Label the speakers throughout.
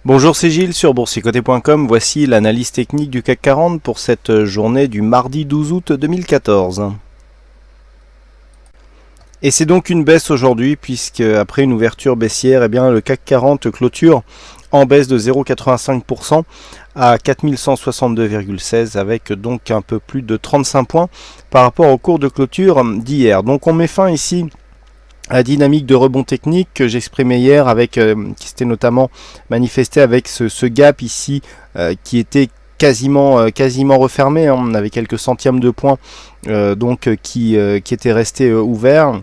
Speaker 1: Bonjour, c'est Gilles sur boursicoté.com. Voici l'analyse technique du CAC 40 pour cette journée du mardi 12 août 2014. Et c'est donc une baisse aujourd'hui puisque après une ouverture baissière, le CAC 40 clôture en baisse de 0,85% à 4162,16 avec donc un peu plus de 35 points par rapport au cours de clôture d'hier. Donc on met fin ici à la dynamique de rebond technique que j'exprimais hier qui s'était notamment manifesté avec ce gap ici qui était quasiment refermé. On avait quelques centièmes de points qui étaient restés ouverts.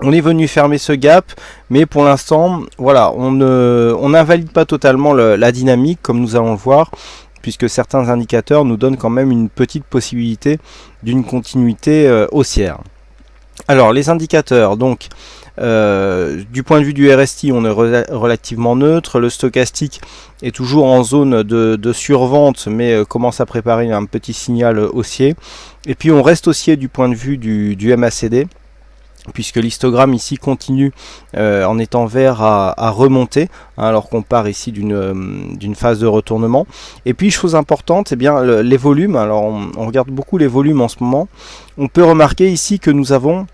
Speaker 1: On est venu fermer ce gap, mais pour l'instant, voilà, on n'invalide pas totalement la dynamique comme nous allons le voir, puisque certains indicateurs nous donnent quand même une petite possibilité d'une continuité haussière. Alors les indicateurs, donc du point de vue du RSI, on est relativement neutre. Le stochastique est toujours en zone de survente, mais commence à préparer un petit signal haussier. Et puis on reste haussier du point de vue du MACD, puisque l'histogramme ici continue en étant vert à remonter, alors qu'on part ici d'une phase de retournement. Et puis chose importante, les volumes. Alors on regarde beaucoup les volumes en ce moment. On peut remarquer ici que nous avons,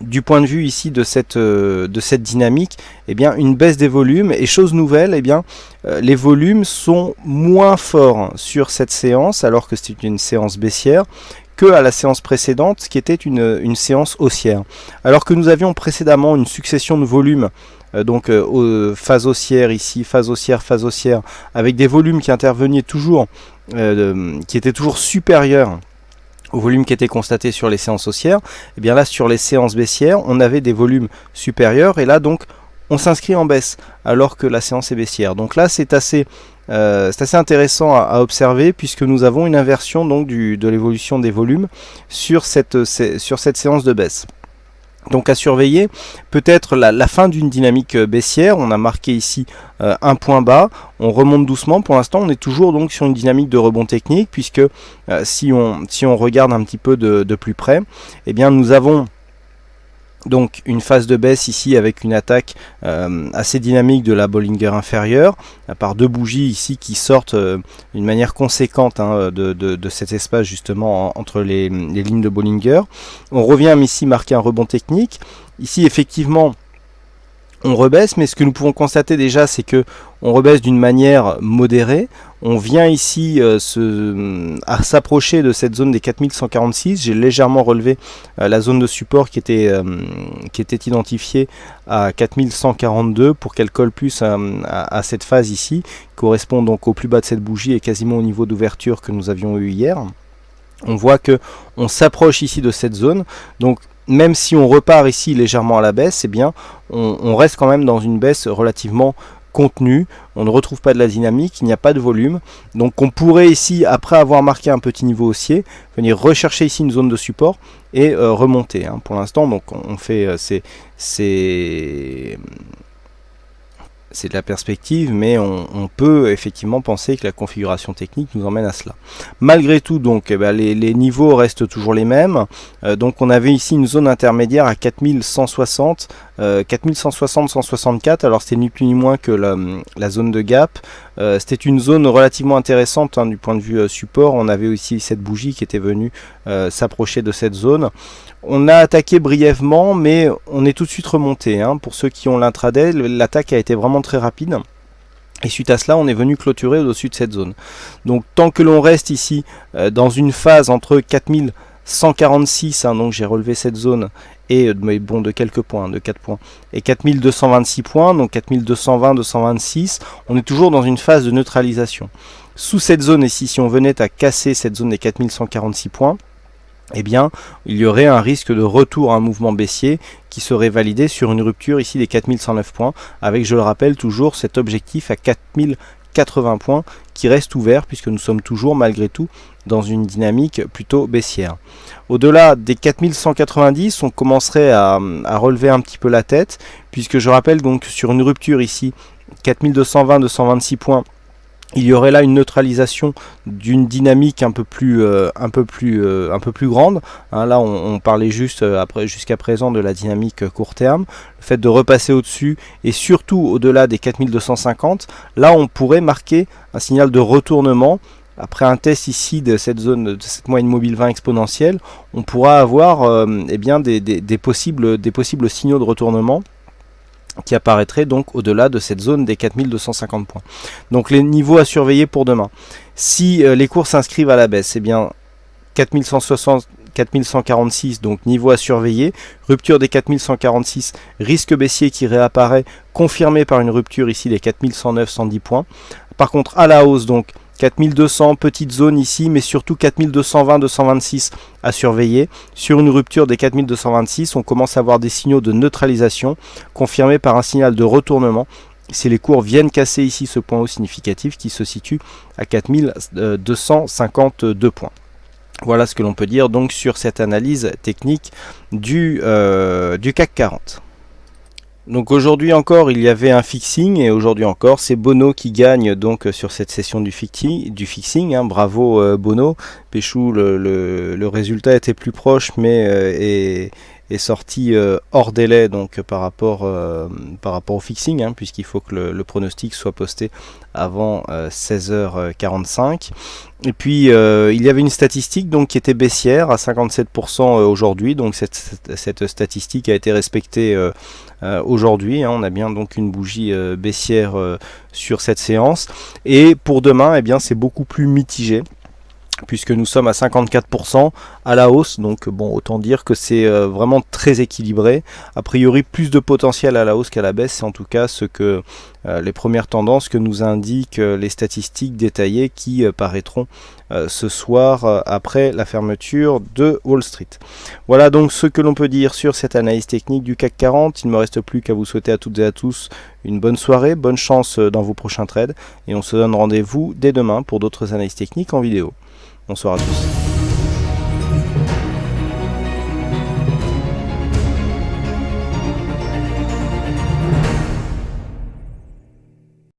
Speaker 1: du point de vue ici de cette dynamique, une baisse des volumes. Et chose nouvelle, les volumes sont moins forts sur cette séance, alors que c'était une séance baissière, que à la séance précédente, qui était une séance haussière. Alors que nous avions précédemment une succession de volumes, phase haussière ici, phase haussière, avec des volumes qui intervenaient toujours, qui étaient toujours supérieurs au volume qui était constaté sur les séances haussières. Et bien là, sur les séances baissières, on avait des volumes supérieurs, et là donc on s'inscrit en baisse alors que la séance est baissière. Donc là c'est assez intéressant à observer, puisque nous avons une inversion donc de l'évolution des volumes sur cette séance de baisse. Donc à surveiller, peut-être la fin d'une dynamique baissière. On a marqué ici un point bas, on remonte doucement. Pour l'instant on est toujours donc sur une dynamique de rebond technique, puisque si on regarde un petit peu de plus près, nous avons donc une phase de baisse ici avec une attaque assez dynamique de la Bollinger inférieure, par deux bougies ici qui sortent d'une manière conséquente de cet espace justement entre les lignes de Bollinger. On revient ici marquer un rebond technique. Ici effectivement on rebaisse, mais ce que nous pouvons constater déjà, c'est que on rebaisse d'une manière modérée. On vient ici à s'approcher de cette zone des 4146. J'ai légèrement relevé la zone de support qui était identifiée à 4142 pour qu'elle colle plus à cette phase ici, qui correspond donc au plus bas de cette bougie et quasiment au niveau d'ouverture que nous avions eu hier. On voit que on s'approche ici de cette zone, donc même si on repart ici légèrement à la baisse, on reste quand même dans une baisse relativement contenue. On ne retrouve pas de la dynamique, il n'y a pas de volume. Donc on pourrait ici, après avoir marqué un petit niveau haussier, venir rechercher ici une zone de support et remonter. Pour l'instant, donc on fait c'est de la perspective, mais on peut effectivement penser que la configuration technique nous emmène à cela. Malgré tout, donc, les niveaux restent toujours les mêmes. Donc on avait ici une zone intermédiaire à 4160, 4160-164. Alors c'était ni plus ni moins que la zone de gap. C'était une zone relativement intéressante du point de vue support. On avait aussi cette bougie qui était venue s'approcher de cette zone. On a attaqué brièvement, mais on est tout de suite remonté. Pour ceux qui ont l'intraday, l'attaque a été vraiment très rapide. Et suite à cela, on est venu clôturer au-dessus de cette zone. Donc tant que l'on reste ici dans une phase entre 4146, donc j'ai relevé cette zone, et de quelques points, de 4 points, et 4226 points, donc 4220-226, on est toujours dans une phase de neutralisation. Sous cette zone ici, si on venait à casser cette zone des 4146 points, il y aurait un risque de retour à un mouvement baissier qui serait validé sur une rupture ici des 4109 points, avec, je le rappelle, toujours cet objectif à 4080 points qui reste ouvert, puisque nous sommes toujours malgré tout dans une dynamique plutôt baissière. Au-delà des 4190, on commencerait à relever un petit peu la tête, puisque je rappelle donc sur une rupture ici 4220-226 points, il y aurait là une neutralisation d'une dynamique un peu plus grande. Hein, là, on parlait juste jusqu'à présent de la dynamique court terme. Le fait de repasser au-dessus et surtout au-delà des 4250, là, on pourrait marquer un signal de retournement. Après un test ici de cette zone, de cette moyenne mobile 20 exponentielle, on pourra avoir eh bien des possibles signaux de retournement qui apparaîtrait donc au-delà de cette zone des 4250 points. Donc les niveaux à surveiller pour demain. Si les cours s'inscrivent à la baisse, eh bien 4160, 4146, donc niveau à surveiller. Rupture des 4146, risque baissier qui réapparaît, confirmé par une rupture ici des 4109, 110 points. Par contre à la hausse, donc 4200, petite zone ici, mais surtout 4220, 226 à surveiller. Sur une rupture des 4226, on commence à avoir des signaux de neutralisation, confirmés par un signal de retournement. Si les cours viennent casser ici ce point haut significatif qui se situe à 4252 points. Voilà ce que l'on peut dire donc sur cette analyse technique du CAC 40. Donc aujourd'hui encore il y avait un fixing et aujourd'hui encore c'est Bono qui gagne donc sur cette session du fixing, hein. Bravo Bono. Péchou, le résultat était plus proche mais est sorti hors délai donc par rapport au fixing, hein, puisqu'il faut que le pronostic soit posté avant 16h45. Et puis il y avait une statistique donc qui était baissière à 57% aujourd'hui, donc cette statistique a été respectée aujourd'hui, hein. On a bien donc une bougie baissière sur cette séance, et pour demain eh bien c'est beaucoup plus mitigé, puisque nous sommes à 54% à la hausse, donc bon, autant dire que c'est vraiment très équilibré. A priori plus de potentiel à la hausse qu'à la baisse, c'est en tout cas ce que les premières tendances que nous indiquent les statistiques détaillées qui paraîtront ce soir après la fermeture de Wall Street. Voilà donc ce que l'on peut dire sur cette analyse technique du CAC 40. Il ne me reste plus qu'à vous souhaiter à toutes et à tous une bonne soirée, bonne chance dans vos prochains trades, et on se donne rendez-vous dès demain pour d'autres analyses techniques en vidéo. Bonsoir à tous.